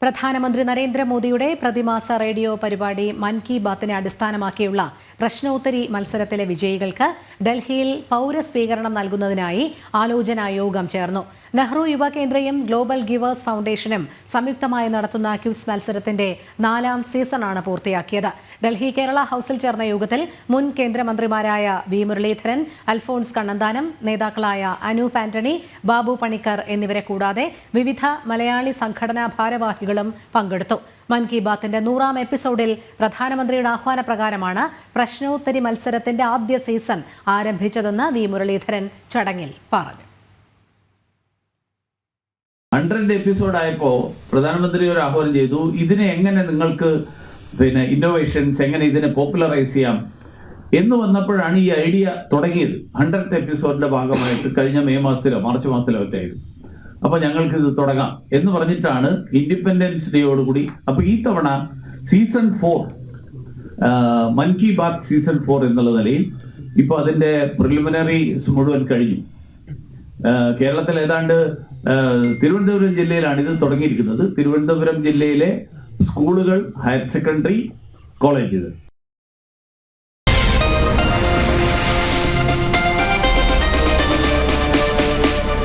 പ്രധാനമന്ത്രി നരേന്ദ്രമോദിയുടെ പ്രതിമാസ റേഡിയോ പരിപാടി മൻ കി ബാത്തിനെ അടിസ്ഥാനമാക്കിയുള്ള പ്രശ്നോത്തരി മത്സരത്തിലെ വിജയികൾക്ക് ഡൽഹിയിൽ പൗരസ്വീകരണം നൽകുന്നതിനായി ആലോചനാ യോഗം ചേർന്നു. നെഹ്റു യുവകേന്ദ്രയും ഗ്ലോബൽ ഗിവേഴ്സ് ഫൗണ്ടേഷനും സംയുക്തമായി നടത്തുന്ന ക്വിസ് മത്സരത്തിന്റെ 4ാം സീസണാണ് പൂർത്തിയാക്കിയത്. ഡൽഹി കേരള ഹൌസിൽ ചേർന്ന യോഗത്തിൽ മുൻ കേന്ദ്രമന്ത്രിമാരായ വി മുരളീധരൻ, അൽഫോൺസ് കണ്ണന്താനം, നേതാക്കളായ അനൂപ് ആന്റണി, ബാബു പണിക്കർ എന്നിവരെ കൂടാതെ വിവിധ മലയാളി സംഘടനാ ഭാരവാഹികളും പങ്കെടുത്തു. മൻ കി ബാത്തിന്റെ 100ാം എപ്പിസോഡിൽ പ്രധാനമന്ത്രിയുടെ ആഹ്വാനപ്രകാരമാണ് പ്രശ്നോത്തരി മത്സരത്തിന്റെ ആദ്യ സീസൺ ആരംഭിച്ചതെന്ന് വി മുരളീധരൻ ചടങ്ങിൽ പറഞ്ഞു. 100th എപ്പിസോഡായപ്പോൾ പ്രധാനമന്ത്രി ഒരു ആഹ്വാനം ചെയ്തു, ഇതിനെ എങ്ങനെ നിങ്ങൾക്ക് ഇന്നോവേഷൻസ് എങ്ങനെ ഇതിനെ പോപ്പുലറൈസ് ചെയ്യാം എന്ന് വന്നപ്പോഴാണ് ഈ ഐഡിയ തുടങ്ങിയത്. 100th എപ്പിസോഡിന്റെ ഭാഗമായിട്ട് കഴിഞ്ഞ മാർച്ച് മാസത്തിലോ ഒക്കെ ആയിരുന്നു. അപ്പൊ ഞങ്ങൾക്ക് ഇത് തുടങ്ങാം എന്ന് പറഞ്ഞിട്ടാണ് ഇൻഡിപെൻഡൻസ് ഡേയോടുകൂടി. അപ്പൊ ഈ തവണ സീസൺ 4 മൻ കി ബാത്ത് സീസൺ 4 എന്നുള്ള നിലയിൽ ഇപ്പൊ അതിന്റെ പ്രിലിമിനറീസ് മുഴുവൻ കഴിഞ്ഞു. കേരളത്തിൽ ഏതാണ്ട് തിരുവനന്തപുരം ജില്ലയിലാണ് ഇത് തുടങ്ങിയിരിക്കുന്നത്. തിരുവനന്തപുരം ജില്ലയിലെ സ്കൂളുകൾ, ഹയർ സെക്കൻഡറി കോളേജുകൾ